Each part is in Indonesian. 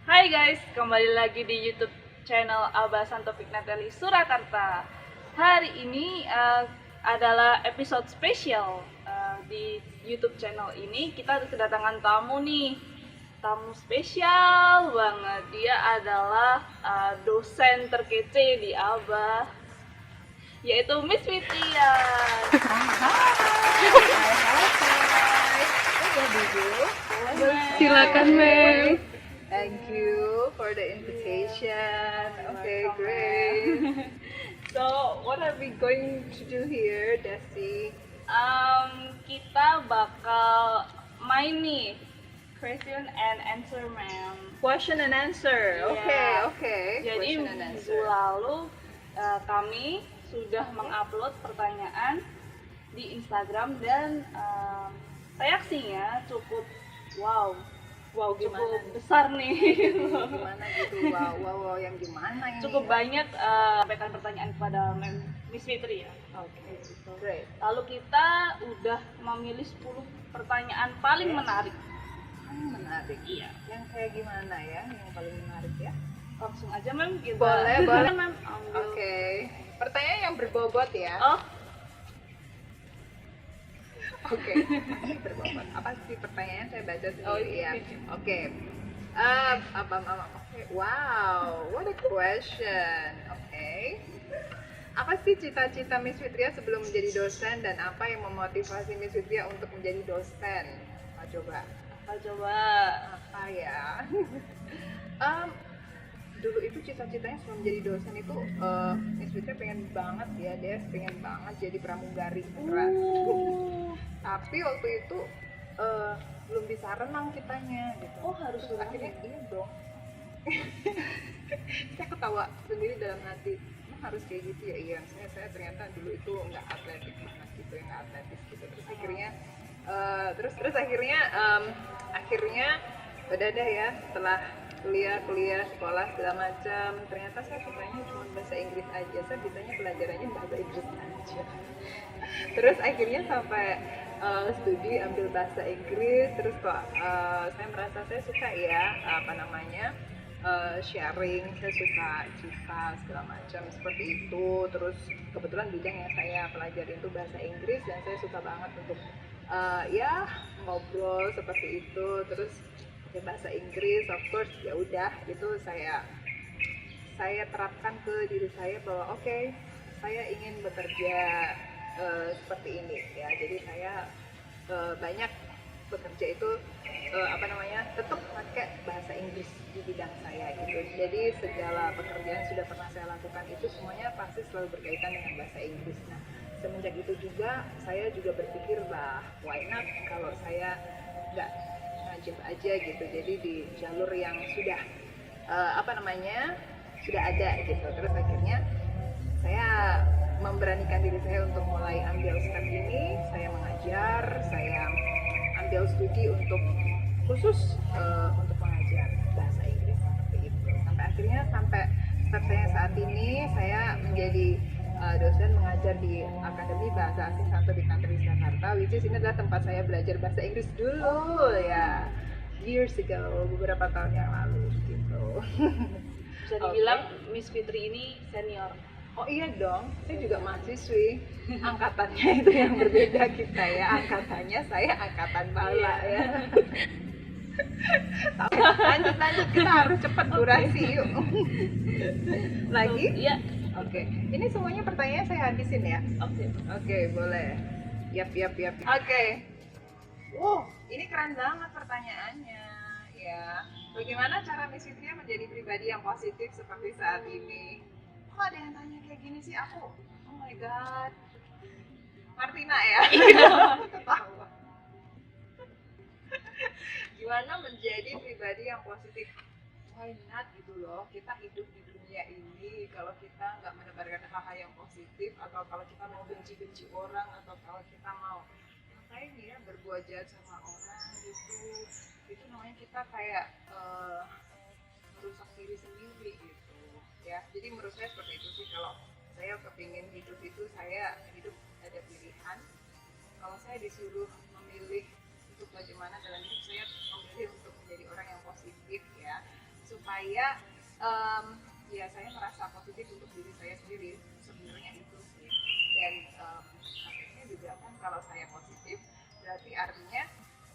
Hai guys, kembali lagi di YouTube channel Abasan Topik Natali Surakarta. Hari ini adalah episode spesial di YouTube channel ini. Kita kedatangan tamu nih, tamu spesial banget. Dia adalah dosen terkece di Aba, yaitu Miss Fitria. Silakan, Mei. Thank you for the invitation. Okay, Welcome, great. So, what are we going to do here, Desi? Kita bakal main nih question and answer, ma'am. Question and answer. Okay, Iya. okay. Jadi Question and minggu answer. lalu kami sudah mengupload pertanyaan di Instagram dan reaksinya cukup wow Gimana cukup nih? besar nih. Gimana gitu? Wow, yang gimana ini? Cukup banyak sampaikan pertanyaan kepada Miss Fitri ya. Okay, great. Lalu kita udah memilih 10 pertanyaan paling menarik. Menarik. Iya. Yang kayak gimana ya? Yang paling menarik ya? Langsung aja, Ma'am, kita. Boleh. Ma'am, ambil. Oke. Pertanyaan yang berbobot ya. Oh, Oke, berbobot. Apa sih pertanyaan? Saya baca sendiri Oh, ya. iya. Oke. Oke. Wow, what a question. Oke. Apa sih cita-cita Miss Fitria sebelum menjadi dosen dan apa yang memotivasi Miss Fitria untuk menjadi dosen? Coba. coba. Apa ya? Dulu itu cita-citanya sebelum menjadi dosen itu Miss Fitria pengen banget ya, Des, pengen banget jadi pramugari beneran. Tapi waktu itu belum bisa renang kitanya gitu. Oh, harus Terus renang akhirnya ya? iya dong. Saya ketawa sendiri dalam hati, emang harus kayak gitu ya? Iya, saya ternyata dulu itu nggak atletik banget gitu, nggak atletis gitu. Terus akhirnya akhirnya udah deh ya, setelah kuliah sekolah segala macam, ternyata saya sukanya cuma bahasa Inggris aja, saya bisanya pelajarannya bahasa Inggris aja. Terus akhirnya sampai studi ambil bahasa Inggris, terus kok saya merasa saya suka ya sharing, saya suka cerita segala macam seperti itu. Terus kebetulan bidang yang saya pelajari itu bahasa Inggris dan saya suka banget untuk ya ngobrol seperti itu. Terus ya bahasa Inggris, of course ya udah itu saya terapkan ke diri saya bahwa oke, saya ingin bekerja seperti ini ya. Jadi saya banyak bekerja itu tetap pakai bahasa Inggris di bidang saya gitu. Jadi segala pekerjaan yang sudah pernah saya lakukan itu semuanya pasti selalu berkaitan dengan bahasa Inggris. Nah, semenjak itu juga saya juga berpikir lah, why not kalau saya nggak ngajar aja gitu. Jadi di jalur yang sudah sudah ada gitu. Terus akhirnya saya memberanikan diri saya untuk mulai ambil step ini. Saya mengajar, saya ambil studi untuk khusus untuk mengajar bahasa Inggris seperti itu. Sampai akhirnya step saya saat ini saya menjadi dosen mengajar di Akademi Bahasa Asing 1 di Country Jakarta, which is ini adalah tempat saya belajar bahasa Inggris dulu ya, years ago, beberapa tahun yang lalu gitu. Bisa dibilang Miss Fitri ini senior. Oh iya dong, saya juga mahasiswi. Angkatannya itu yang berbeda kita ya. Angkatannya saya angkatan bala ya. Lanjut, kita harus cepat durasi yuk. Lagi? Iya. Oke. Ini semuanya pertanyaan saya habisin ya. Oke, boleh. Yap. Oke. Wow, ini keren banget pertanyaannya ya. Bagaimana cara Miss Fitria menjadi pribadi yang positif seperti saat ini? Kok ada yang tanya kayak gini sih aku? Oh my god. Martina ya? Ketawa. Gimana menjadi pribadi yang positif? Why not gitu loh. Kita hidup di dunia ini, kalau kita nggak menebarkan hal-hal yang positif, atau kalau kita mau benci-benci orang, atau kalau kita mau ngapain ya berbuat jahat sama orang gitu, itu namanya kita kayak merusak diri sendiri gitu ya. Jadi menurut saya seperti itu sih. Kalau saya kepingin hidup itu, saya hidup ada pilihan. Kalau saya disuruh memilih untuk bagaimana dalam hidup, saya memilih untuk menjadi orang yang positif ya. supaya ya saya merasa positif untuk diri saya sendiri, sebenarnya itu sih. Dan akhirnya juga kan kalau saya positif berarti artinya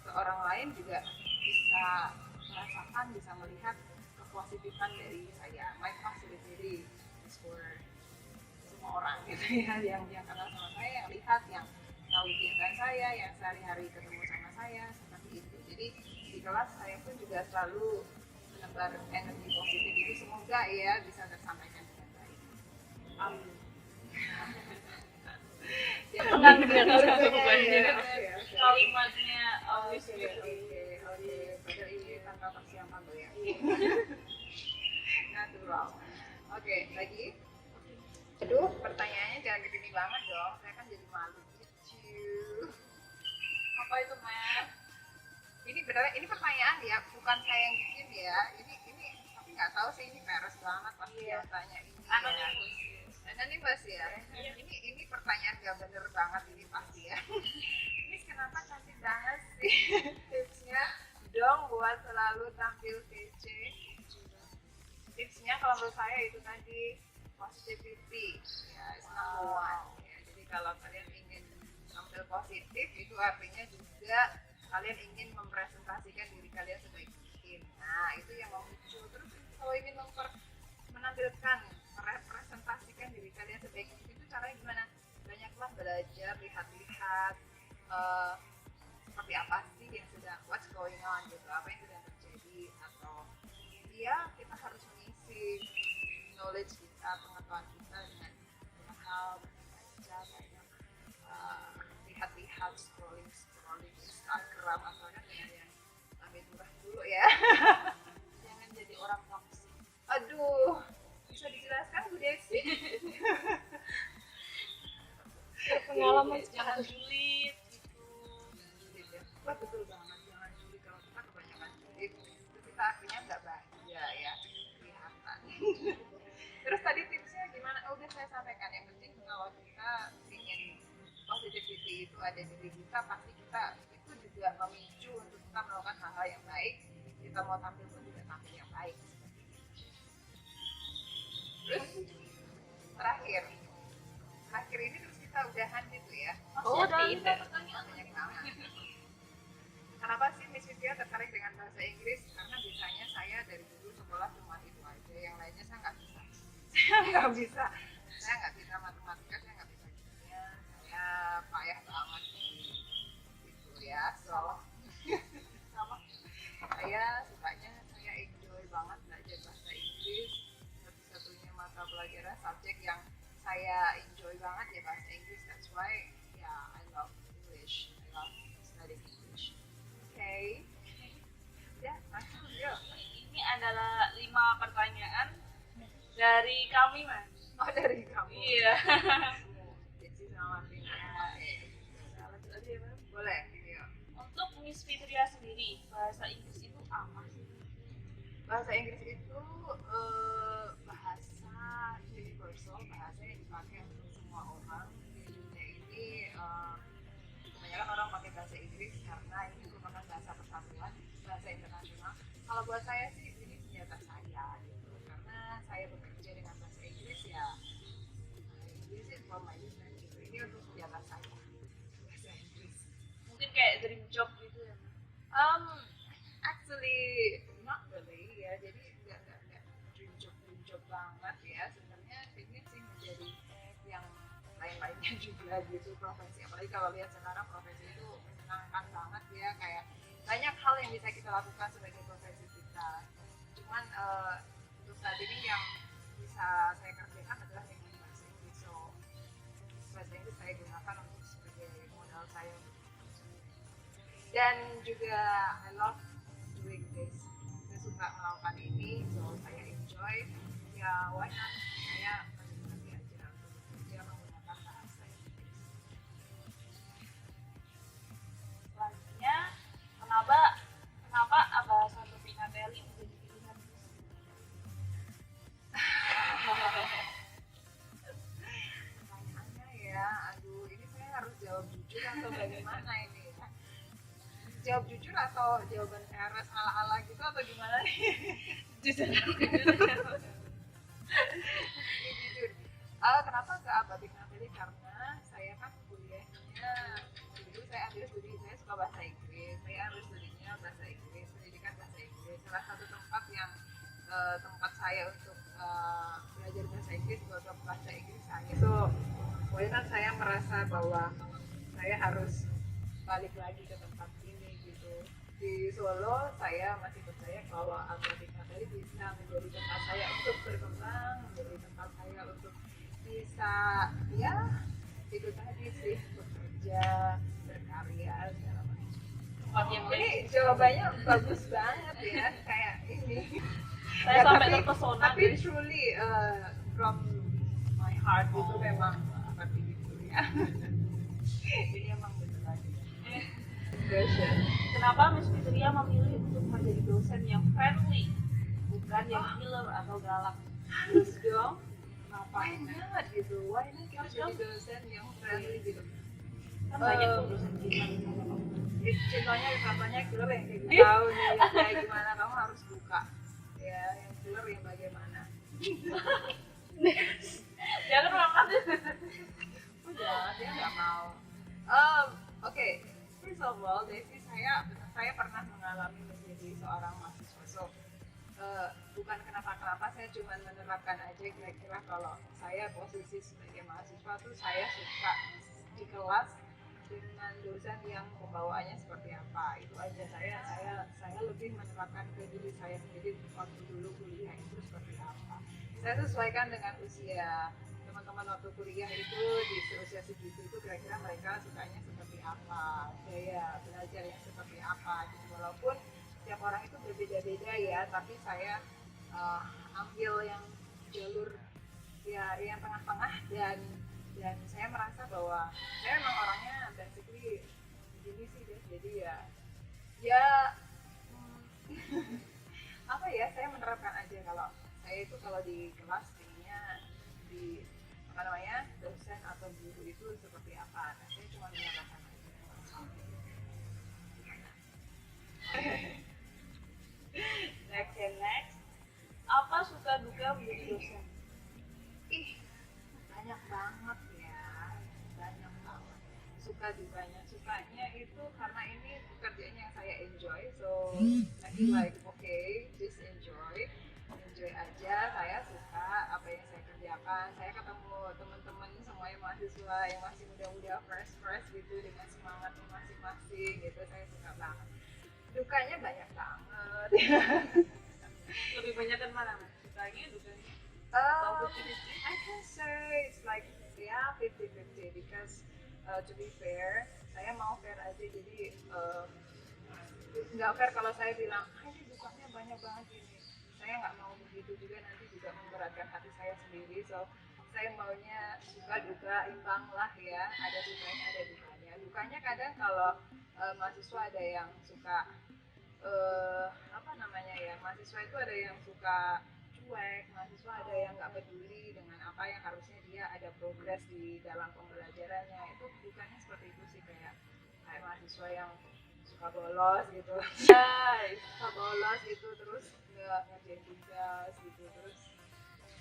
ke orang lain juga bisa merasakan, bisa melihat kepositifan dari saya. My positivity is for semua orang gitu ya, yang kenal sama saya, yang lihat, yang tahu kegiatan saya, yang sehari-hari ketemu sama saya, seperti itu. Jadi di kelas saya pun juga selalu menebar energi positif itu, semoga ya bisa tersampaikan dengan baik. Amin. Ya, kalimatnya always oke, padahal ini tanpa persiapan lo ya. Natural. Oke, lagi. Aduh, pertanyaannya jangan gini banget dong, saya kan jadi malu gitu. apa itu Mel? Ini beneran, ini pertanyaan ya, bukan saya yang bikin ya. Ini tapi nggak tahu sih, ini peres banget pasti yang tanya ini. Anonimus ya. Ini pertanyaan nggak bener banget ini pasti ya. Ini kenapa cantik banget sih? Tipsnya dong buat selalu tampil kece. Tipsnya kalau menurut saya itu tadi positivity ya, is number one ya. Jadi kalau kalian ingin tampil positif itu artinya juga kalian ingin mempresentasikan diri kalian sebaik mungkin. Nah itu yang mau muncul. Terus kalau ingin menampilkan, merepresentasikan diri kalian sebaik mungkin itu caranya gimana? Banyaklah belajar, lihat-lihat seperti apa sih yang sedang, what's going on gitu, apa yang sedang terjadi, atau ya kita harus mengisi knowledge kita, pengetahuan kita dengan banyak hal, baca banyak, lihat-lihat, scrolling Instagram, atau kan yang ambil murah dulu ya. Jangan jadi orang toksik. Aduh, bisa dijelaskan Bu Desi? Pengalaman jangan julid gitu. Julid ya, wah betul banget, jangan julid. Kalau kita kebanyakan julid itu kita akhirnya nggak bahagia ya, kelihatan. Terus tadi tipsnya gimana? Oh, udah saya sampaikan. Yang penting kalau kita ingin positivity itu ada di diri kita, pasti kita itu juga memicu untuk kita melakukan hal-hal yang baik. Kita mau tampil pun juga tampil yang baik. Terus terakhir ini terus kita udahan gitu ya. Oh, ada pertanyaan. Banyak banget. Kenapa sih Miss Vivia tertarik dengan bahasa Inggris? Karena biasanya saya dari dulu sekolah cuma itu aja, yang lainnya saya nggak bisa. Saya nggak bisa matematika, saya nggak bisa kimia, saya payah banget gitu ya. So sama saya sukanya, saya enjoy banget belajar bahasa Inggris. Satu-satunya mata pelajaran subjek yang saya enjoy banget ya bahasa Inggris. That's why I love English. I love studying English. Okay. Ya, langsung yuk. Ini adalah 5 pertanyaan dari kami, Mas. Oh, dari kamu. Iya. Jadi sama Vina. Lanjut aja ya, Mas. Boleh. Yuk. Untuk Miss Fitria sendiri, bahasa Inggris itu apa sih? Bahasa Inggris itu bahasa universal, bahasa yang dipakai untuk semua orang di dunia ini. Kebanyakan orang pakai bahasa Inggris karena ini merupakan bahasa persatuan, bahasa internasional. Kalau buat saya sih ini senjata saya gitu, karena saya bekerja dengan bahasa Inggris ya. This is for my business gitu. Ini untuk senjata saya, bahasa Inggris. Mungkin kayak dream job gitu ya, Mas? Actually not really ya, jadi nggak dream job banget ya. Sebenarnya ini sih menjadi yang lain-lainnya juga gitu, profesi. Apalagi kalau lihat sekarang profesi itu menyenangkan banget ya, kayak banyak hal yang bisa kita lakukan sebagai profesi kita. Cuman untuk saat ini yang bisa saya kerjakan adalah dengan bahasa Inggris. So bahasa Inggris saya gunakan untuk sebagai modal saya untuk dan juga I love doing this. Saya suka melakukan ini, so saya enjoy. Ya, why not? Saya menikmati aja untuk bekerja menggunakan bahasa Inggris. Selanjutnya, kenapa bahasa Topina Teli menjadi pilihan Miss? Pertanyaannya ya, aduh, ini saya harus jawab jujur atau bagaimana ini ya? jawab jujur atau jawaban keras ala-ala gitu atau gimana nih? Jujur. Jujur. Kenapa nggak abatik materi? Karena saya kan kuliahnya dulu saya ambil studi, saya suka bahasa Inggris, saya ambil studinya bahasa Inggris, pendidikan bahasa Inggris. Salah satu tempat yang tempat saya untuk belajar bahasa Inggris, belajar bahasa Inggris saya itu, kemudian kan saya merasa bahwa saya harus balik lagi ke tempat ini gitu. Di Solo saya masih percaya bahwa abatik materi bisa menjadi tempat saya untuk berkembang, menjadi tempat saya untuk bisa ya itu tadi sih, bekerja, berkarya segala macam. Tempat yang Ini baik. jawabannya bagus banget ya, kayak ini. Saya Ya, sampai tapi- terpesona. Tapi truly from my heart itu memang seperti itu ya. Ini emang bener lagi. Question. Kenapa Miss Fitria memilih untuk menjadi dosen yang friendly, bukan yang killer atau galak? Harus dong. Why not gitu? Why not kita jadi dosen yang friendly gitu? Kan banyak tuh dosen kita. Contohnya killer yang kayak gitu. Tahu nih yang kayak gimana, kamu harus buka. Ya, yang killer yang bagaimana? Jangan makan. Udah, dia nggak mau. Oke, first of all, Desi, saya pernah mengalami menjadi seorang mahasiswa. So, bukan kenapa-kenapa, saya cuma menerapkan aja kira-kira kalau saya posisi sebagai mahasiswa tuh saya suka di kelas dengan dosen yang pembawaannya seperti apa. Itu aja, saya lebih menerapkan ke diri saya sendiri waktu dulu kuliah itu seperti apa. Saya sesuaikan dengan usia teman-teman waktu kuliah itu, di usia segitu itu kira-kira mereka sukanya seperti apa, gaya belajar yang seperti apa gitu. Walaupun setiap orang itu berbeda-beda ya, tapi saya ambil yang jalur ya yang tengah-tengah, dan saya merasa bahwa saya memang orangnya basically gini sih deh. Jadi ya apa ya, saya menerapkan aja kalau saya itu kalau di kelas ininya di apa namanya, dosen atau guru itu seperti apa. Nah, saya cuma menerapkan aja. Next. Apa suka duka menjadi dosen? Ih, banyak banget ya, banyak banget. Suka dukanya, sukanya itu karena ini pekerjaan yang saya enjoy, so I feel like okay, just enjoy aja. Saya suka apa yang saya kerjakan. Saya ketemu teman-teman semuanya mahasiswa yang masih muda-muda, fresh gitu, dengan semangat masing-masing gitu, saya suka banget. Dukanya banyak banget. Lebih banyak kan mana? Sukanya, dukanya? I can say it's like 50-50 because to be fair, saya mau fair aja, jadi nggak fair kalau saya bilang ini dukanya banyak banget ini. Saya nggak mau begitu juga, nanti juga memberatkan hati saya sendiri. So saya maunya suka duka imbang lah ya, ada sukanya ada dukanya. Dukanya kadang kalau mahasiswa ada yang suka apa namanya ya, mahasiswa itu ada yang suka cuek, mahasiswa ada yang nggak peduli dengan apa yang harusnya dia ada progres di dalam pembelajarannya. Itu dukanya seperti itu sih, kayak mahasiswa yang suka bolos gitu. Suka bolos gitu, terus nggak ngerjain tugas gitu, terus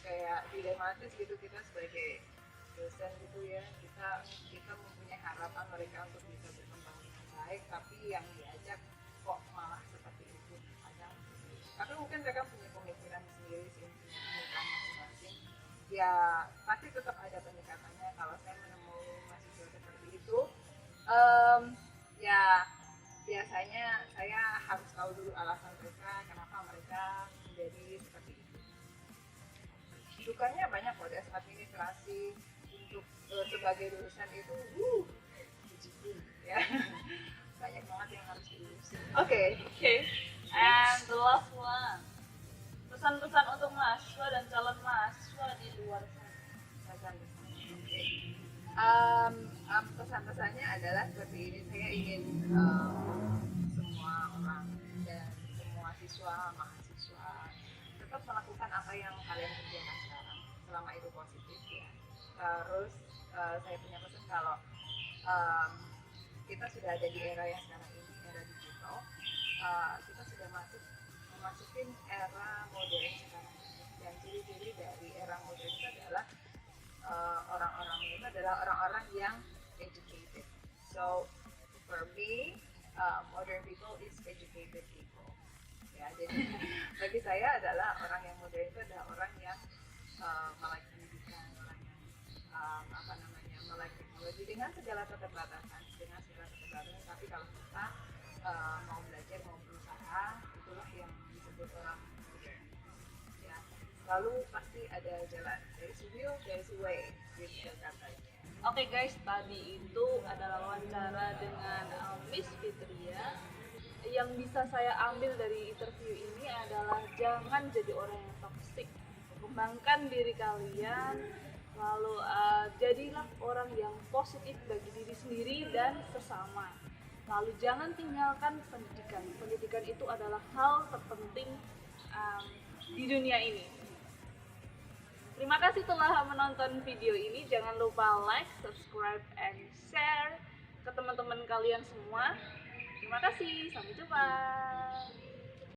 kayak dilematis gitu. Kita sebagai dosen gitu ya, kita mempunyai harapan mereka untuk bisa berkembang dengan baik, tapi yang diajak kok malah seperti itu. Kadang, tapi mungkin mereka punya pemikiran sendiri sih, pemikiran masing-masing. Ya pasti tetap ada pendekatannya. Kalau saya menemui mahasiswa seperti itu, ya biasanya saya harus tahu dulu alasan mereka, kenapa mereka menjadi seperti itu. Dukanya banyak kok, dari administrasi untuk sebagai dosen itu ya banyak banget yang harus diurusin. Oke. And the last one. Pesan-pesan untuk mahasiswa dan calon mahasiswa di luar sana. Pesan-pesannya adalah seperti ini. Saya ingin semua orang dan semua mahasiswa tetap melakukan apa yang kalian kerjakan sekarang, selama itu positif ya. Terus saya punya pesan kalau kita sudah ada di era yang sekarang ini, era digital. know, kita sudah memasukin era modern sekarang. Dan ciri-ciri dari era modern itu adalah orang-orang itu adalah orang-orang yang educated. So for me, modern people is educated people. Ya, jadi bagi saya adalah orang yang modern itu adalah orang yang melek pendidikan, orang yang melek teknologi dengan segala keterbatasan, tapi kalau kita mau belajar, mau berusaha, itulah yang disebut orang modern. Ya, lalu pasti ada jalan, there is a will, there is a way, gitu katanya. Oke guys, tadi itu adalah wawancara dengan Miss Fitria. Yang bisa saya ambil dari interview ini adalah jangan jadi orang yang toksik. Kembangkan diri kalian, lalu jadilah orang yang positif bagi diri sendiri dan sesama. Lalu jangan tinggalkan pendidikan. Pendidikan itu adalah hal terpenting di dunia ini. Terima kasih telah menonton video ini. Jangan lupa like, subscribe, and share ke teman-teman kalian semua. Terima kasih, sampai jumpa.